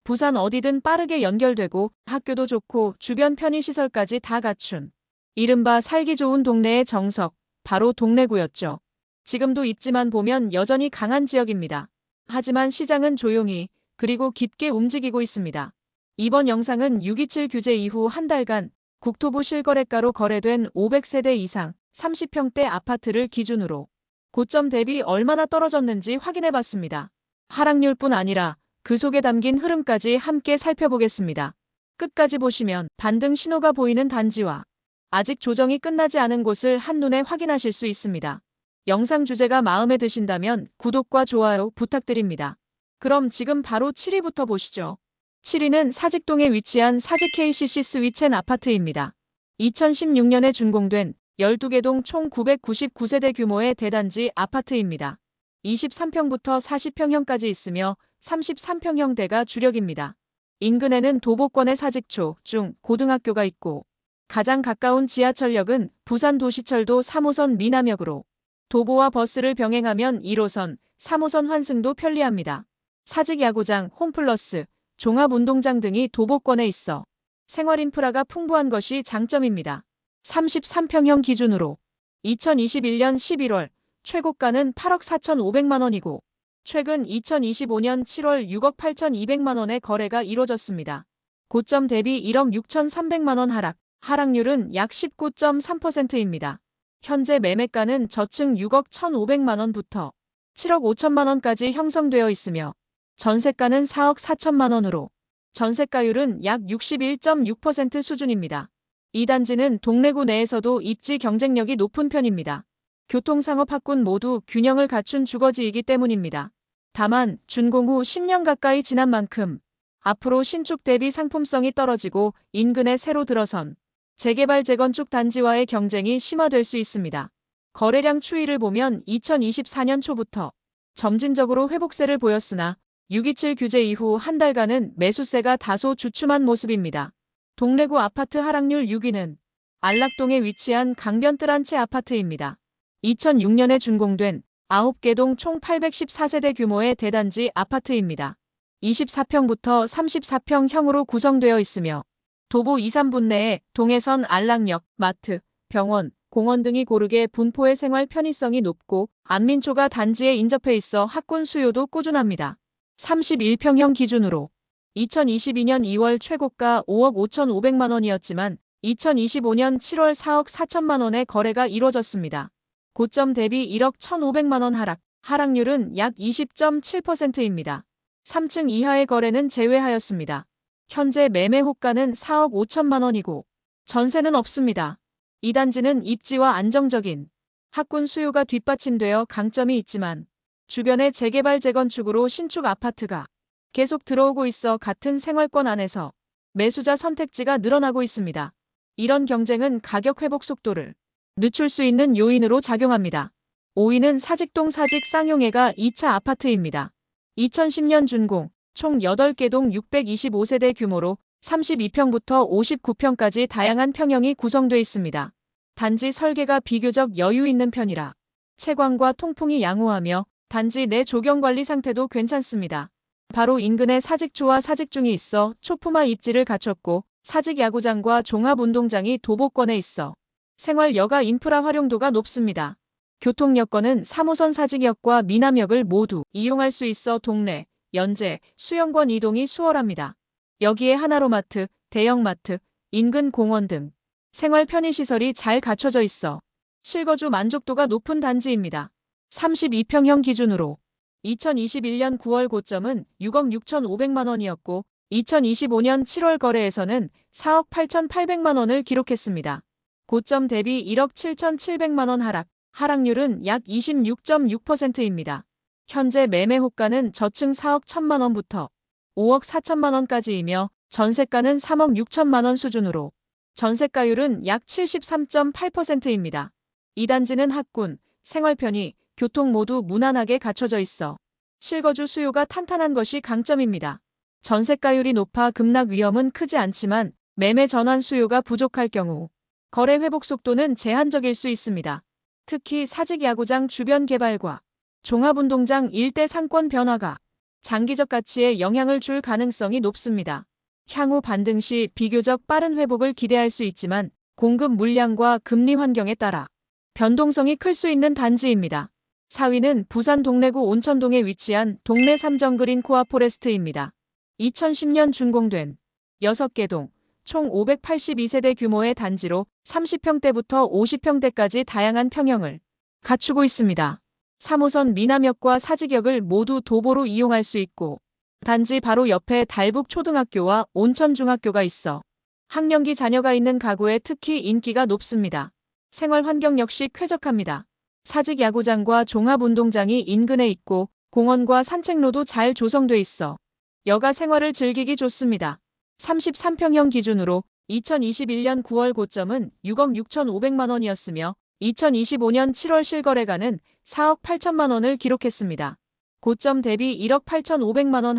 부산 어디든 빠르게 연결되고 학교도 좋고 주변 편의시설까지 다 갖춘 이른바 살기 좋은 동네의 정석, 바로 동래구였죠. 지금도 입지만 보면 여전히 강한 지역입니다. 하지만 시장은 조용히 그리고 깊게 움직이고 있습니다. 이번 영상은 6.27 규제 이후 한 달간 국토부 실거래가로 거래된 500세대 이상 30평대 아파트를 기준으로 고점 대비 얼마나 떨어졌는지 확인해봤습니다. 하락률뿐 아니라 그 속에 담긴 흐름까지 함께 살펴보겠습니다. 끝까지 보시면 반등 신호가 보이는 단지와 아직 조정이 끝나지 않은 곳을 한눈에 확인하실 수 있습니다. 영상 주제가 마음에 드신다면 구독과 좋아요 부탁드립니다. 그럼 지금 바로 7위부터 보시죠. 7위는 사직동에 위치한 사직 KCC 스위첸 아파트입니다. 2016년에 준공된 12개 동 총 999세대 규모의 대단지 아파트입니다. 23평부터 40평형까지 있으며 33평형대가 주력입니다. 인근에는 도보권의 사직초, 중, 고등학교가 있고 가장 가까운 지하철역은 부산도시철도 3호선 미남역으로 도보와 버스를 병행하면 1호선, 3호선 환승도 편리합니다. 사직야구장, 홈플러스, 종합운동장 등이 도보권에 있어 생활 인프라가 풍부한 것이 장점입니다. 33평형 기준으로 2021년 11월 최고가는 8억 4,500만 원이고 최근 2025년 7월 6억 8,200만 원의 거래가 이뤄졌습니다. 고점 대비 1억 6,300만 원 하락률은 약 19.3%입니다. 현재 매매가는 저층 6억 1,500만 원부터 7억 5천만 원까지 형성되어 있으며 전세가는 4억 4천만 원으로 전세가율은 약 61.6% 수준입니다. 이 단지는 동래구 내에서도 입지 경쟁력이 높은 편입니다. 교통상업학군 모두 균형을 갖춘 주거지이기 때문입니다. 다만 준공 후 10년 가까이 지난 만큼 앞으로 신축 대비 상품성이 떨어지고 인근에 새로 들어선 재개발 재건축 단지와의 경쟁이 심화될 수 있습니다. 거래량 추이를 보면 2024년 초부터 점진적으로 회복세를 보였으나 6.27 규제 이후 한 달간은 매수세가 다소 주춤한 모습입니다. 동래구 아파트 하락률 6위는 안락동에 위치한 강변뜰 한 채 아파트입니다. 2006년에 준공된 9개 동 총 814세대 규모의 대단지 아파트입니다. 24평부터 34평형으로 구성되어 있으며 도보 2, 3분 내에 동해선 안락역, 마트, 병원, 공원 등이 고르게 분포해 생활 편의성이 높고 안민초가 단지에 인접해 있어 학군 수요도 꾸준합니다. 31평형 기준으로 2022년 2월 최고가 5억 5,500만 원이었지만 2025년 7월 4억 4천만 원의 거래가 이뤄졌습니다. 고점 대비 1억 1,500만 원 하락률은 약 20.7%입니다. 3층 이하의 거래는 제외하였습니다. 현재 매매 호가는 4억 5천만 원이고 전세는 없습니다. 이 단지는 입지와 안정적인 학군 수요가 뒷받침되어 강점이 있지만 주변의 재개발 재건축으로 신축 아파트가 계속 들어오고 있어 같은 생활권 안에서 매수자 선택지가 늘어나고 있습니다. 이런 경쟁은 가격 회복 속도를 늦출 수 있는 요인으로 작용합니다. 5위는 사직동 사직 쌍용회가 2차 아파트입니다. 2010년 준공, 총 8개 동 625세대 규모로 32평부터 59평까지 다양한 평형이 구성되어 있습니다. 단지 설계가 비교적 여유 있는 편이라 채광과 통풍이 양호하며 단지 내 조경관리 상태도 괜찮습니다. 바로 인근에 사직초와 사직중이 있어 초품화 입지를 갖췄고 사직야구장과 종합운동장이 도보권에 있어 생활 여가 인프라 활용도가 높습니다. 교통 여건은 3호선 사직역과 미남역을 모두 이용할 수 있어 동래, 연제, 수영권 이동이 수월합니다. 여기에 하나로마트, 대형마트, 인근 공원 등 생활 편의시설이 잘 갖춰져 있어 실거주 만족도가 높은 단지입니다. 32평형 기준으로 2021년 9월 고점은 6억 6,500만 원이었고 2025년 7월 거래에서는 4억 8,800만 원을 기록했습니다. 고점 대비 1억 7,700만 원 하락률은 약 26.6%입니다. 현재 매매 호가는 저층 4억 1천만 원부터 5억 4천만 원까지이며 전세가는 3억 6천만 원 수준으로 전세가율은 약 73.8%입니다. 이 단지는 학군, 생활 편의, 교통 모두 무난하게 갖춰져 있어 실거주 수요가 탄탄한 것이 강점입니다. 전세가율이 높아 급락 위험은 크지 않지만 매매 전환 수요가 부족할 경우 거래 회복 속도는 제한적일 수 있습니다. 특히 사직야구장 주변 개발과 종합운동장 일대 상권 변화가 장기적 가치에 영향을 줄 가능성이 높습니다. 향후 반등 시 비교적 빠른 회복을 기대할 수 있지만 공급 물량과 금리 환경에 따라 변동성이 클 수 있는 단지입니다. 4위는 부산 동래구 온천동에 위치한 동래 삼정그린 코아포레스트입니다. 2010년 준공된 6개 동, 총 582세대 규모의 단지로 30평대부터 50평대까지 다양한 평형을 갖추고 있습니다. 3호선 미남역과 사직역을 모두 도보로 이용할 수 있고 단지 바로 옆에 달북초등학교와 온천중학교가 있어 학령기 자녀가 있는 가구에 특히 인기가 높습니다. 생활 환경 역시 쾌적합니다. 사직 야구장과 종합운동장이 인근에 있고 공원과 산책로도 잘 조성돼 있어 여가 생활을 즐기기 좋습니다. 33평형 기준으로 2021년 9월 고점은 6억 6,500만 원이었으며 2025년 7월 실거래가는 4억 8천만 원을 기록했습니다. 고점 대비 1억 8,500만 원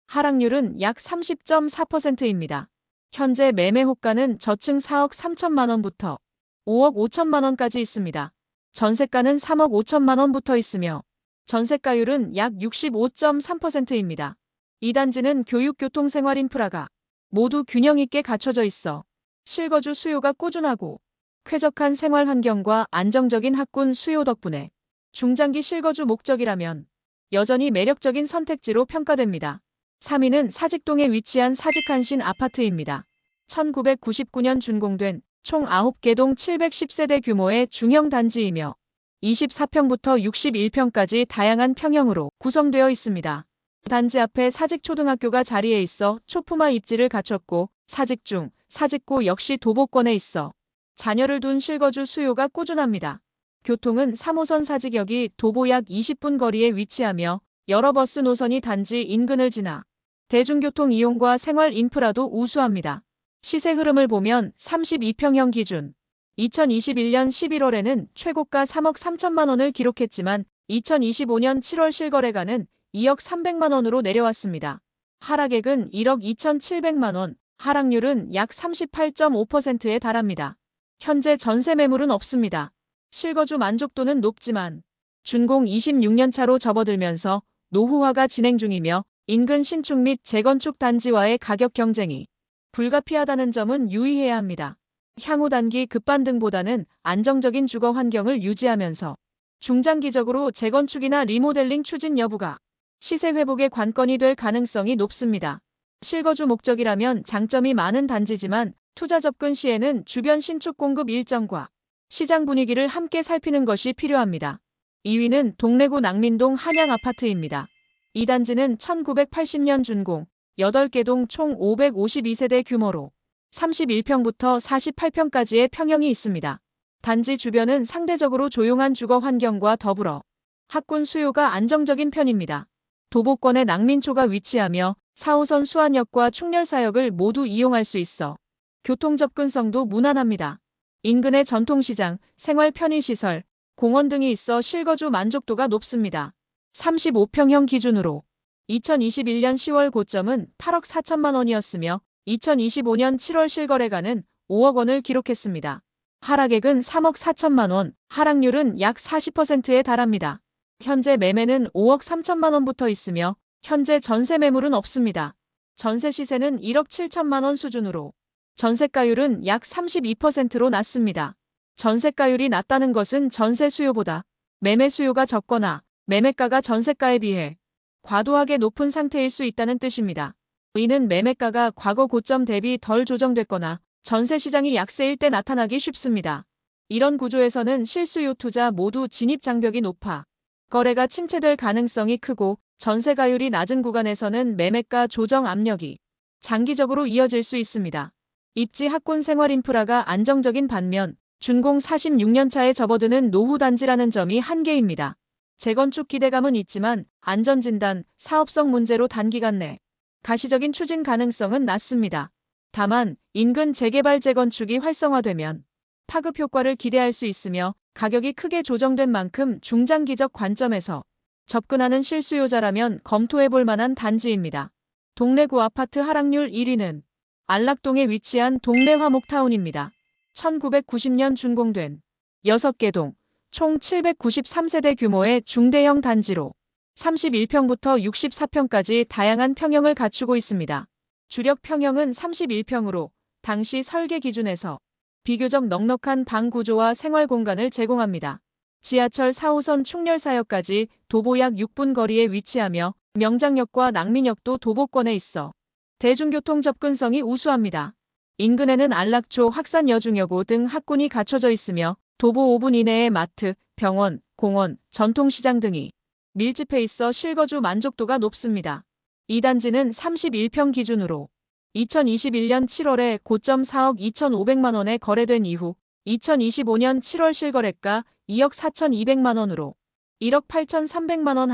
하락률은 약 30.4%입니다. 현재 매매 호가는 저층 4억 3천만 원부터 5억 5천만 원까지 있습니다. 전세가는 3억 5천만 원부터 있으며 전세가율은 약 65.3%입니다. 이 단지는 교육, 교통, 생활 인프라가 모두 균형 있게 갖춰져 있어 실거주 수요가 꾸준하고 쾌적한 생활 환경과 안정적인 학군 수요 덕분에 중장기 실거주 목적이라면 여전히 매력적인 선택지로 평가됩니다. 3위는 사직동에 위치한 사직한신 아파트입니다. 1999년 준공된 총 9개 동 710세대 규모의 중형 단지이며 24평부터 61평까지 다양한 평형으로 구성되어 있습니다. 단지 앞에 사직초등학교가 자리에 있어 초품화 입지를 갖췄고 사직중, 사직고 역시 도보권에 있어 자녀를 둔 실거주 수요가 꾸준합니다. 교통은 3호선 사직역이 도보 약 20분 거리에 위치하며 여러 버스 노선이 단지 인근을 지나 대중교통 이용과 생활 인프라도 우수합니다. 시세 흐름을 보면 32평형 기준 2021년 11월에는 최고가 3억 3천만 원을 기록했지만 2025년 7월 실거래가는 2억 300만 원으로 내려왔습니다. 하락액은 1억 2,700만 원, 하락률은 약 38.5%에 달합니다. 현재 전세 매물은 없습니다. 실거주 만족도는 높지만 준공 26년 차로 접어들면서 노후화가 진행 중이며 인근 신축 및 재건축 단지와의 가격 경쟁이 불가피하다는 점은 유의해야 합니다. 향후 단기 급반등보다는 안정적인 주거 환경을 유지하면서 중장기적으로 재건축이나 리모델링 추진 여부가 시세 회복의 관건이 될 가능성이 높습니다. 실거주 목적이라면 장점이 많은 단지지만 투자 접근 시에는 주변 신축 공급 일정과 시장 분위기를 함께 살피는 것이 필요합니다. 2위는 동래구 낭민동 한양아파트입니다. 이 단지는 1980년 준공, 8개 동 총 552세대 규모로 31평부터 48평까지의 평형이 있습니다. 단지 주변은 상대적으로 조용한 주거 환경과 더불어 학군 수요가 안정적인 편입니다. 도보권에 낭민초가 위치하며 4호선 수안역과 충렬사역을 모두 이용할 수 있어 교통 접근성도 무난합니다. 인근의 전통시장, 생활 편의시설, 공원 등이 있어 실거주 만족도가 높습니다. 35평형 기준으로 2021년 10월 고점은 8억 4천만 원이었으며 2025년 7월 실거래가는 5억 원을 기록했습니다. 하락액은 3억 4천만 원, 하락률은 약 40%에 달합니다. 현재 매매는 5억 3천만 원부터 있으며 현재 전세 매물은 없습니다. 전세 시세는 1억 7천만 원 수준으로 전세가율은 약 32%로 낮습니다. 전세가율이 낮다는 것은 전세 수요보다 매매 수요가 적거나 매매가가 전세가에 비해 과도하게 높은 상태일 수 있다는 뜻입니다. 이는 매매가가 과거 고점 대비 덜 조정됐거나 전세 시장이 약세일 때 나타나기 쉽습니다. 이런 구조에서는 실수요 투자 모두 진입 장벽이 높아 거래가 침체될 가능성이 크고 전세가율이 낮은 구간에서는 매매가 조정 압력이 장기적으로 이어질 수 있습니다. 입지 학군 생활 인프라가 안정적인 반면 준공 46년 차에 접어드는 노후단지라는 점이 한계입니다. 재건축 기대감은 있지만 안전진단, 사업성 문제로 단기간 내 가시적인 추진 가능성은 낮습니다. 다만 인근 재개발 재건축이 활성화되면 파급 효과를 기대할 수 있으며 가격이 크게 조정된 만큼 중장기적 관점에서 접근하는 실수요자라면 검토해볼 만한 단지입니다. 동래구 아파트 하락률 1위는 안락동에 위치한 동래 화목타운입니다. 1990년 준공된 6개 동, 총 793세대 규모의 중대형 단지로 31평부터 64평까지 다양한 평형을 갖추고 있습니다. 주력 평형은 31평으로 당시 설계 기준에서 비교적 넉넉한 방 구조와 생활 공간을 제공합니다. 지하철 4호선 충렬사역까지 도보 약 6분 거리에 위치하며 명장역과 낭민역도 도보권에 있어 대중교통 접근성이 우수합니다. 인근에는 안락초, 확산여중여고 등 학군이 갖춰져 있으며 도보 5분 이내에 마트, 병원, 공원, 전통시장 등이 밀집해 있어 실거주 만족도가 높습니다. 이 단지는 31평 기준으로 2021년 7월에 고점 4억 2,500만 원에 거래된 이후 2025년 7월 실거래가 2억 4,200만 원으로 1억 8,300만 원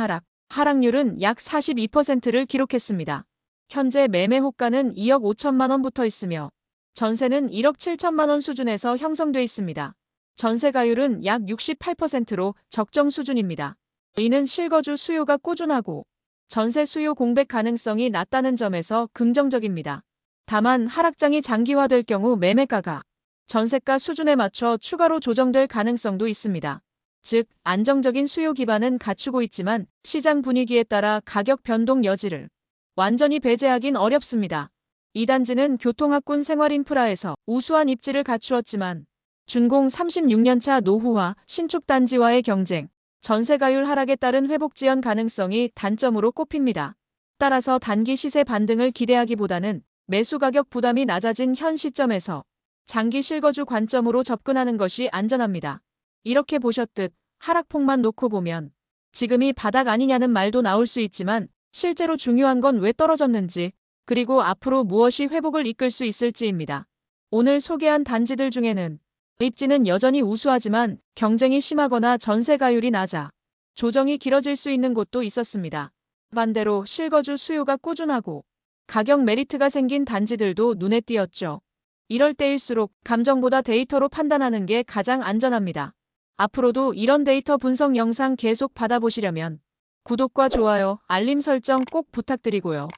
하락률은 약 42%를 기록했습니다. 현재 매매 호가는 2억 5천만 원부터 있으며 전세는 1억 7천만 원 수준에서 형성돼 있습니다. 전세가율은 약 68%로 적정 수준입니다. 이는 실거주 수요가 꾸준하고 전세 수요 공백 가능성이 낮다는 점에서 긍정적입니다. 다만 하락장이 장기화될 경우 매매가가 전세가 수준에 맞춰 추가로 조정될 가능성도 있습니다. 즉, 안정적인 수요 기반은 갖추고 있지만 시장 분위기에 따라 가격 변동 여지를 완전히 배제하긴 어렵습니다. 이 단지는 교통학군 생활인프라에서 우수한 입지를 갖추었지만 준공 36년차 노후화 신축 단지와의 경쟁, 전세가율 하락에 따른 회복 지연 가능성이 단점으로 꼽힙니다. 따라서 단기 시세 반등을 기대하기보다는 매수 가격 부담이 낮아진 현 시점에서 장기 실거주 관점으로 접근하는 것이 안전합니다. 이렇게 보셨듯 하락폭만 놓고 보면 지금이 바닥 아니냐는 말도 나올 수 있지만 실제로 중요한 건 왜 떨어졌는지 그리고 앞으로 무엇이 회복을 이끌 수 있을지입니다. 오늘 소개한 단지들 중에는 입지는 여전히 우수하지만 경쟁이 심하거나 전세가율이 낮아 조정이 길어질 수 있는 곳도 있었습니다. 반대로 실거주 수요가 꾸준하고 가격 메리트가 생긴 단지들도 눈에 띄었죠. 이럴 때일수록 감정보다 데이터로 판단하는 게 가장 안전합니다. 앞으로도 이런 데이터 분석 영상 계속 받아보시려면 구독과 좋아요, 알림 설정 꼭 부탁드리고요.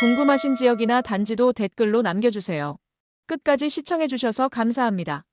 궁금하신 지역이나 단지도 댓글로 남겨주세요. 끝까지 시청해주셔서 감사합니다.